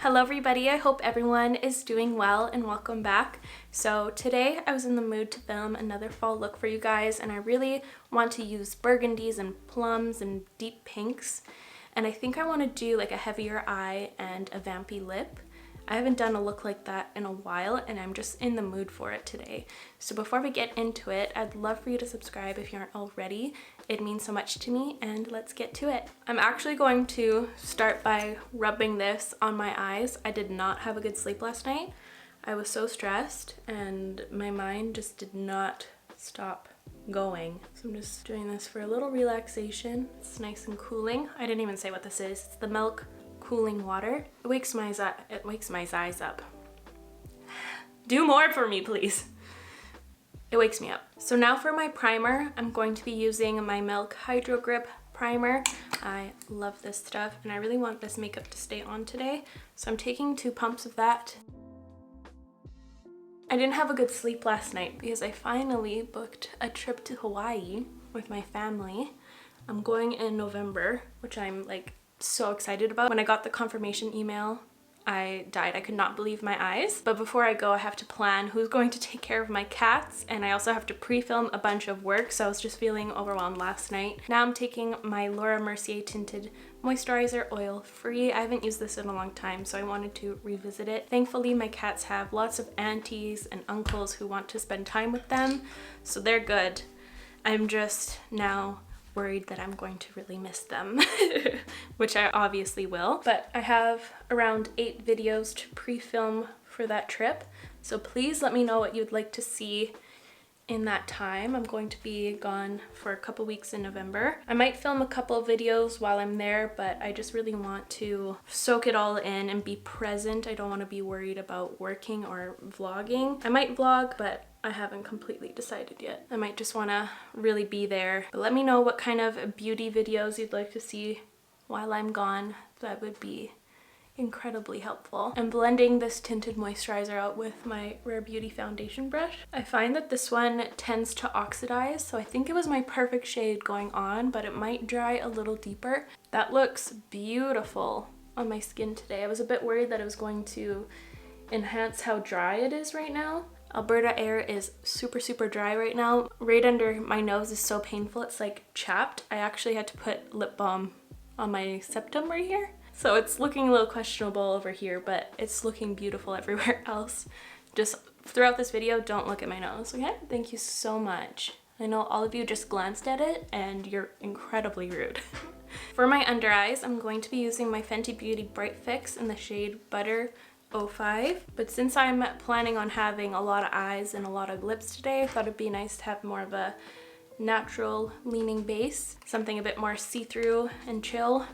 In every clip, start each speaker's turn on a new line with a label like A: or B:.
A: Hello everybody, I hope everyone is doing well and welcome back. So today I was in the mood to film another fall look for you guys, and I really want to use burgundies and plums and deep pinks, and I think I want to do like a heavier eye and a vampy lip. I haven't done a look like that in a while and I'm just in the mood for it today. So before we get into it, I'd love for you to subscribe if you aren't already. It means so much to me, and let's get to it. I'm actually going to start by rubbing this on my eyes. I did not have a good sleep last night. I was so stressed and my mind just did not stop going. So I'm just doing this for a little relaxation. It's nice and cooling. I didn't even say what this is. It's the milk cooling water. It wakes my eyes up. Do more for me, please. It wakes me up. So now for my primer, I'm going to be using my Milk Hydro Grip primer. I love this stuff and I really want this makeup to stay on today. So I'm taking 2 pumps of that. I didn't have a good sleep last night because I finally booked a trip to Hawaii with my family. I'm going in November, which I'm like so excited about. When I got the confirmation email, I died. I could not believe my eyes. But before I go, I have to plan who's going to take care of my cats, and I also have to pre-film a bunch of work, so I was just feeling overwhelmed last night. Now I'm taking my Laura Mercier Tinted Moisturizer, oil-free. I haven't used this in a long time, so I wanted to revisit it. Thankfully, my cats have lots of aunties and uncles who want to spend time with them, so they're good. I'm just now worried that I'm going to really miss them, which I obviously will. But I have around 8 videos to pre-film for that trip, so please let me know what you'd like to see in that time. I'm going to be gone for a couple weeks in November. I might film a couple of videos while I'm there, but I just really want to soak it all in and be present. I don't want to be worried about working or vlogging. I might vlog, but I haven't completely decided yet. I might just want to really be there. But let me know what kind of beauty videos you'd like to see while I'm gone. That would be incredibly helpful. I'm blending this tinted moisturizer out with my Rare Beauty foundation brush. I find that this one tends to oxidize, so I think it was my perfect shade going on, but it might dry a little deeper. That looks beautiful on my skin today. I was a bit worried that it was going to enhance how dry it is right now. Alberta air is super dry right now. Right under my nose is so painful, it's like chapped. I actually had to put lip balm on my septum right here. So it's looking a little questionable over here, but it's looking beautiful everywhere else. Just throughout this video, don't look at my nose, okay? Thank you so much. I know all of you just glanced at it and you're incredibly rude. For my under eyes, I'm going to be using my Fenty Beauty Bright Fix in the shade Butter 05, but since I'm planning on having a lot of eyes and a lot of lips today, I thought it'd be nice to have more of a natural leaning base, something a bit more see-through and chill.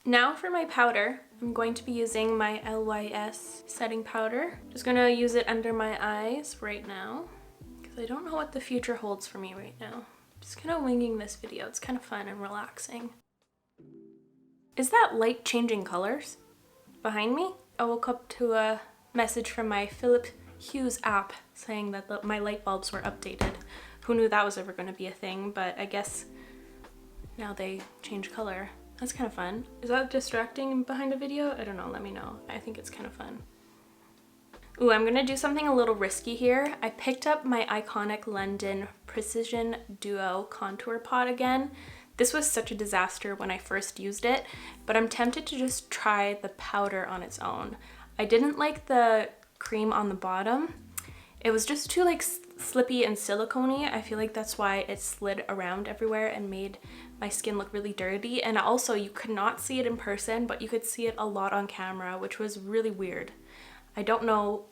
A: Now for my powder, I'm going to be using my LYS setting powder. Just gonna use it under my eyes right now because I don't know what the future holds for me right now. Just kind of winging this video. It's kind of fun and relaxing. Is that light changing colors behind me? I woke up to a message from my Philip Hughes app saying that my light bulbs were updated. Who knew that was ever going to be a thing, but I guess now they change color. That's kind of fun. Is that distracting behind a video? I don't know, let me know. I think it's kind of fun. Ooh, I'm gonna do something a little risky here. I picked up my iconic London Precision Duo contour pot again. This was such a disaster when I first used it, but I'm tempted to just try the powder on its own. I didn't like the cream on the bottom. It was just too like slippy and silicone-y. I feel like that's why it slid around everywhere and made my skin look really dirty. And also you could not see it in person, but you could see it a lot on camera, which was really weird. I don't know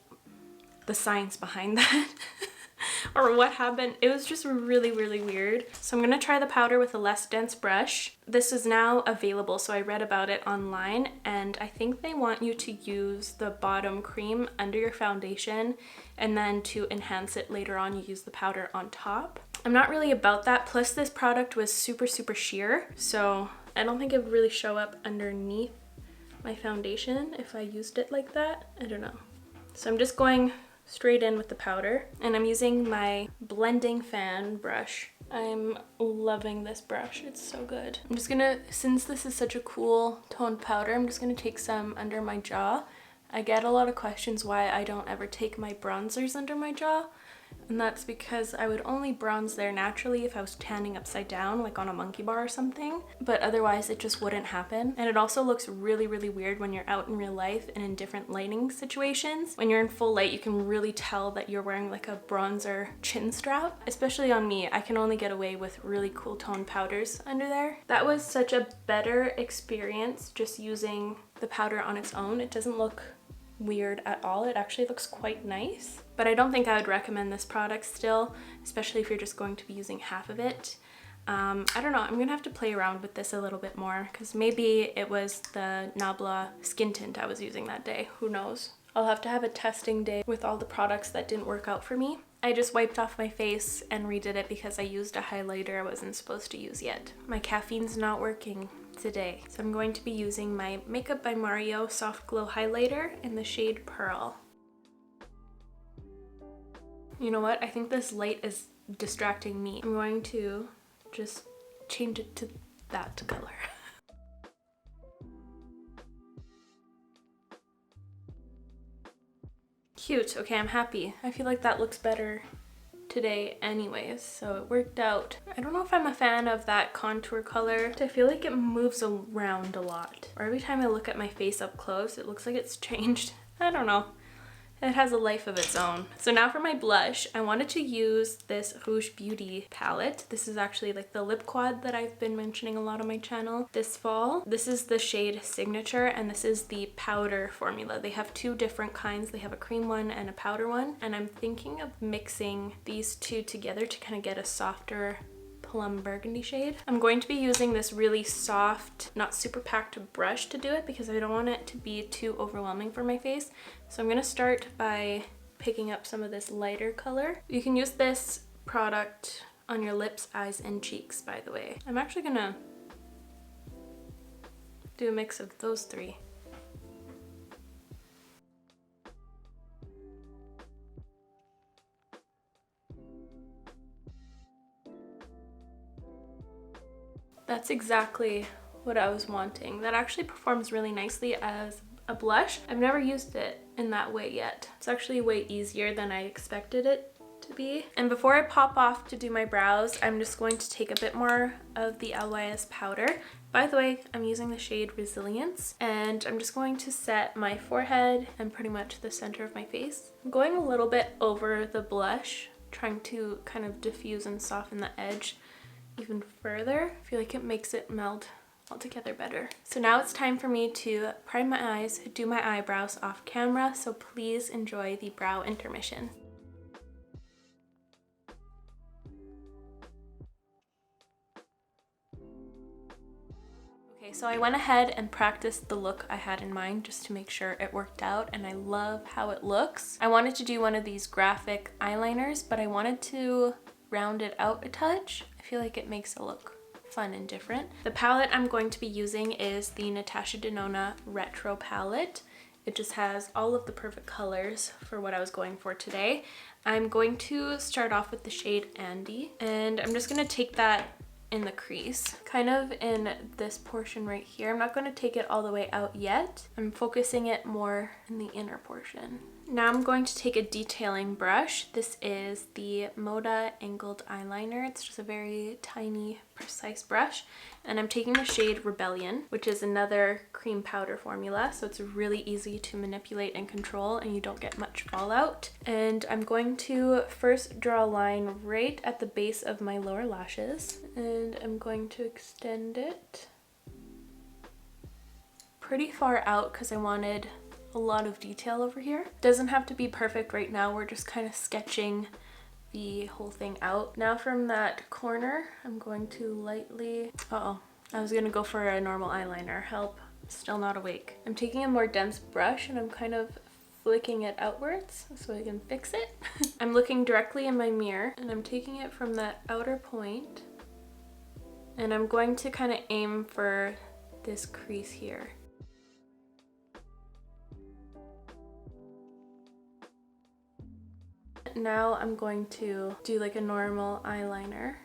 A: the science behind that. Or what happened. It was just really weird. So I'm gonna try the powder with a less dense brush. This is now available, so I read about it online, and I think they want you to use the bottom cream under your foundation, and then to enhance it later on you use the powder on top. I'm not really about that, plus this product was super sheer, so I don't think it would really show up underneath my foundation if I used it like that. I don't know. So I'm just going straight in with the powder. And I'm using my blending fan brush. I'm loving this brush, it's so good. I'm just gonna, since this is such a cool toned powder, I'm just gonna take some under my jaw. I get a lot of questions why I don't ever take my bronzers under my jaw. And that's because I would only bronze there naturally if I was tanning upside down, like on a monkey bar or something. But otherwise it just wouldn't happen. And it also looks really, really weird when you're out in real life and in different lighting situations. When you're in full light, you can really tell that you're wearing like a bronzer chin strap. Especially on me, I can only get away with really cool toned powders under there. That was such a better experience just using the powder on its own. It doesn't look weird at all. It actually looks quite nice. But I don't think I would recommend this product still, especially if you're just going to be using half of it. I don't know, I'm gonna have to play around with this a little bit more because maybe it was the Nabla skin tint I was using that day. Who knows? I'll have to have a testing day with all the products that didn't work out for me. I just wiped off my face and redid it because I used a highlighter I wasn't supposed to use yet. My caffeine's not working today. So I'm going to be using my Makeup by Mario Soft Glow Highlighter in the shade Pearl. You know what? I think this light is distracting me. I'm going to just change it to that color. Cute. Okay, I'm happy. I feel like that looks better today anyways, so it worked out. I don't know if I'm a fan of that contour color. I feel like it moves around a lot. Or every time I look at my face up close, it looks like it's changed. I don't know. It has a life of its own. So now for my blush, I wanted to use this Rouge Beauty palette. This is actually like the lip quad that I've been mentioning a lot on my channel this fall. This is the shade Signature, and this is the powder formula. They have two different kinds. They have a cream one and a powder one. And I'm thinking of mixing these two together to kind of get a softer plum burgundy shade. I'm going to be using this really soft, not super packed brush to do it because I don't want it to be too overwhelming for my face. So I'm gonna start by picking up some of this lighter color. You can use this product on your lips, eyes, and cheeks, by the way. I'm actually gonna do a mix of those three. That's exactly what I was wanting. That actually performs really nicely as a blush. I've never used it in that way yet. It's actually way easier than I expected it to be. And before I pop off to do my brows, I'm just going to take a bit more of the LYS powder. By the way, I'm using the shade Resilience, and I'm just going to set my forehead and pretty much the center of my face. I'm going a little bit over the blush, trying to kind of diffuse and soften the edge even further. I feel like it makes it meld all together better. So now it's time for me to prime my eyes, do my eyebrows off camera, so please enjoy the brow intermission. Okay, so I went ahead and practiced the look I had in mind just to make sure it worked out, and I love how it looks. I wanted to do one of these graphic eyeliners, but I wanted to round it out a touch. I feel like it makes it look fun and different. The palette I'm going to be using is the Natasha Denona Retro palette. It just has all of the perfect colors for what I was going for today. I'm going to start off with the shade Andy, and I'm just going to take that in the crease, kind of in this portion right here. I'm not going to take it all the way out yet. I'm focusing it more in the inner portion. Now I'm going to take a detailing brush. This is the Moda Angled Eyeliner. It's just a very tiny, precise brush. And I'm taking the shade Rebellion, which is another cream powder formula. So it's really easy to manipulate and control, and you don't get much fallout. And I'm going to first draw a line right at the base of my lower lashes. And I'm going to extend it pretty far out because I wanted a lot of detail over here. Doesn't have to be perfect right now. We're just kind of sketching the whole thing out. Now from that corner, I'm going to lightly, I was gonna go for a normal eyeliner. Help, still not awake. I'm taking a more dense brush and I'm kind of flicking it outwards so I can fix it. I'm looking directly in my mirror and I'm taking it from that outer point, and I'm going to kind of aim for this crease here. now I'm going to do like a normal eyeliner.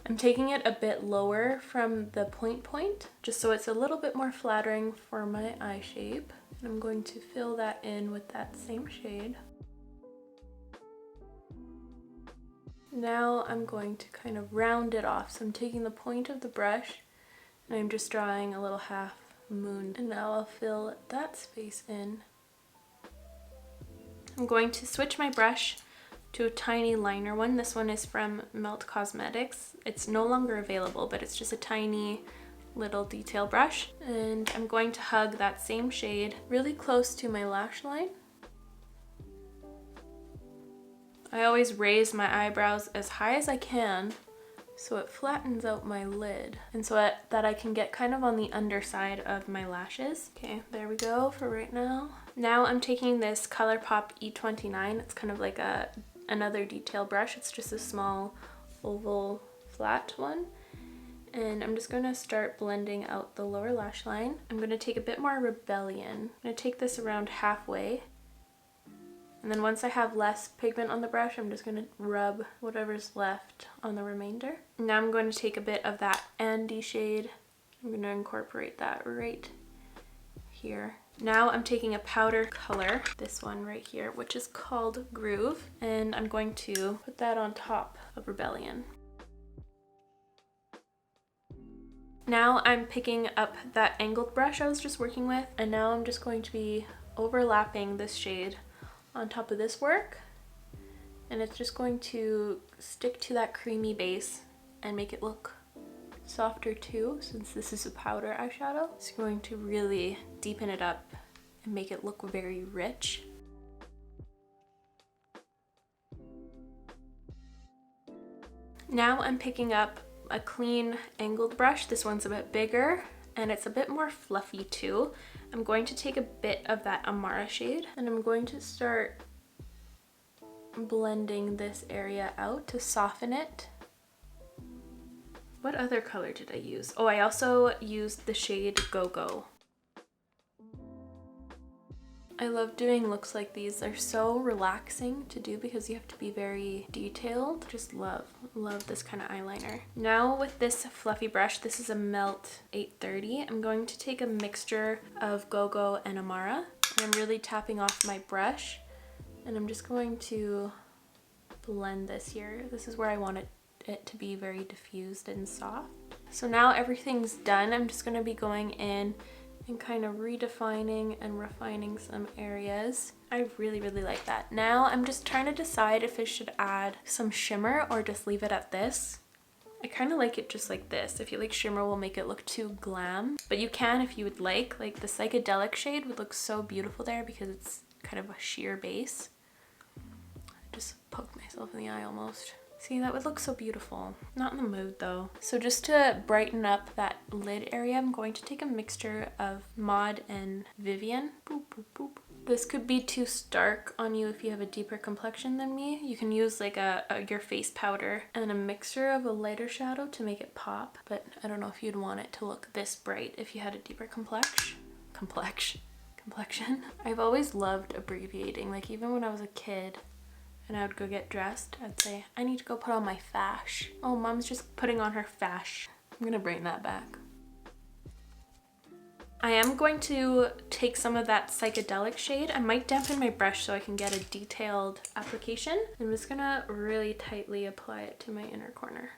A: I'm taking it a bit lower from the point, just so it's a little bit more flattering for my eye shape. And I'm going to fill that in with that same shade. Now I'm going to kind of round it off. So I'm taking the point of the brush and I'm just drawing a little half moon. And now I'll fill that space in. I'm going to switch my brush to a tiny liner one. This one is from Melt Cosmetics. It's no longer available, but it's just a tiny little detail brush. And I'm going to hug that same shade really close to my lash line. I always raise my eyebrows as high as I can so it flattens out my lid, and so that I can get kind of on the underside of my lashes. Okay, there we go for right now. Now I'm taking this ColourPop E29. It's kind of like another detail brush. It's just a small oval flat one. And I'm just going to start blending out the lower lash line. I'm going to take a bit more Rebellion. I'm going to take this around halfway. And then once I have less pigment on the brush, I'm just going to rub whatever's left on the remainder. Now I'm going to take a bit of that Andy shade. I'm going to incorporate that right here. Now I'm taking a powder color, this one right here, which is called Groove, and I'm going to put that on top of Rebellion. Now I'm picking up that angled brush I was just working with, and now I'm just going to be overlapping this shade on top of this work, and it's just going to stick to that creamy base and make it look softer too, since this is a powder eyeshadow. It's going to really deepen it up and make it look very rich. Now I'm picking up a clean angled brush. This one's a bit bigger and it's a bit more fluffy too. I'm going to take a bit of that Amara shade and I'm going to start blending this area out to soften it. What other color did I use? Oh, I also used the shade Go Go. I love doing looks like these. They're so relaxing to do because you have to be very detailed. Just love this kind of eyeliner. Now with this fluffy brush, this is a Melt 830. I'm going to take a mixture of Go Go and Amara. And I'm really tapping off my brush. And I'm just going to blend this here. This is where I want it to be very diffused and soft. So now everything's done. I'm just going to be going in and kind of redefining and refining some areas. I really like that. Now I'm just trying to decide if I should add some shimmer or just leave it at this. I kind of like it just like this. I feel like shimmer will make it look too glam, but you can if you would like the psychedelic shade would look so beautiful there because it's kind of a sheer base. I just poked myself in the eye almost. See, that would look so beautiful. Not in the mood though. So just to brighten up that lid area, I'm going to take a mixture of Maud and Vivian. Boop, boop, boop. This could be too stark on you if you have a deeper complexion than me. You can use like your face powder and a mixture of a lighter shadow to make it pop. But I don't know if you'd want it to look this bright if you had a deeper complexion. I've always loved abbreviating. Like even when I was a kid, and I would go get dressed, I'd say, I need to go put on my fash. Oh, mom's just putting on her fash. I'm gonna bring that back. I am going to take some of that psychedelic shade. I might dampen my brush so I can get a detailed application. I'm just gonna really tightly apply it to my inner corner.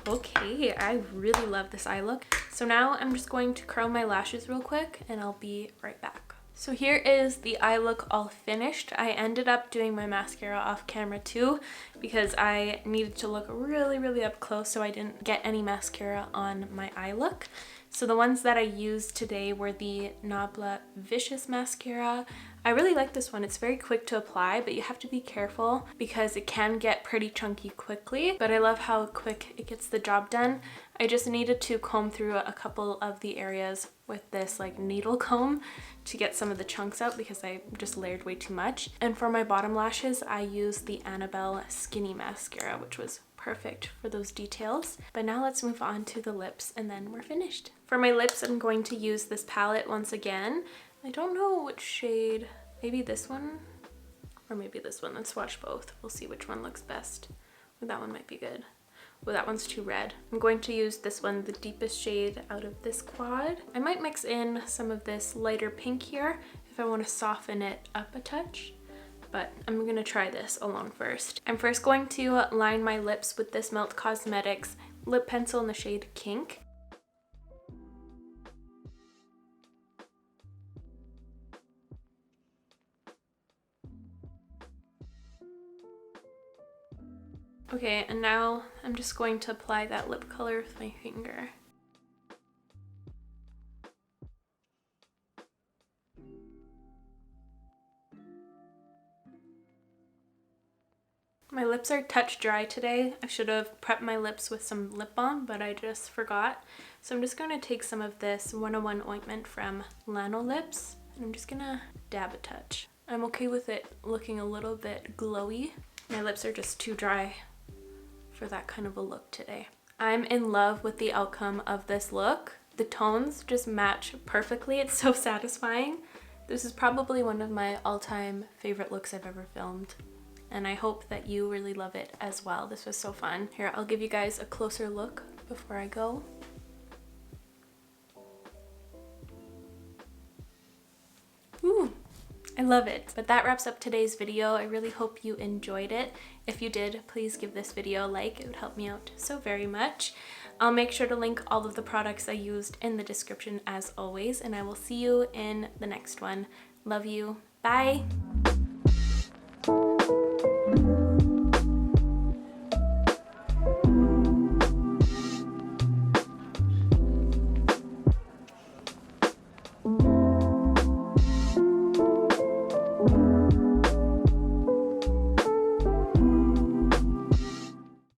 A: Okay, I really love this eye look. So now I'm just going to curl my lashes real quick and I'll be right back. So here is the eye look all finished. I ended up doing my mascara off camera too because I needed to look really up close so I didn't get any mascara on my eye look. So the ones that I used today were the Nabla Vicious Mascara. I really like this one. It's very quick to apply, but you have to be careful because it can get pretty chunky quickly, but I love how quick it gets the job done. I just needed to comb through a couple of the areas with this like needle comb to get some of the chunks out because I just layered way too much. And for my bottom lashes, I used the Annabelle Skinny Mascara, which was perfect for those details. But now let's move on to the lips and then we're finished. For my lips, I'm going to use this palette once again. I don't know which shade. Maybe this one or maybe this one. Let's swatch both. We'll see which one looks best. Well, that one might be good. Well, that one's too red. I'm going to use this one, the deepest shade out of this quad. I might mix in some of this lighter pink here if I want to soften it up a touch, but I'm gonna try this alone first. I'm first going to line my lips with this Melt Cosmetics lip pencil in the shade Kink. Okay, and now I'm just going to apply that lip color with my finger. My lips are touch dry today. I should have prepped my lips with some lip balm, but I just forgot. So I'm just going to take some of this 101 ointment from Lanolips, and I'm just gonna dab a touch. I'm okay with it looking a little bit glowy. My lips are just too dry for that kind of a look today. I'm in love with the outcome of this look. The tones just match perfectly. It's so satisfying. This is probably one of my all-time favorite looks I've ever filmed, and I hope that you really love it as well. This was so fun. Here, I'll give you guys a closer look before I go. Ooh, I love it. But that wraps up today's video. I really hope you enjoyed it. If you did, please give this video a like. It would help me out so very much. I'll make sure to link all of the products I used in the description as always, and I will see you in the next one. Love you. Bye.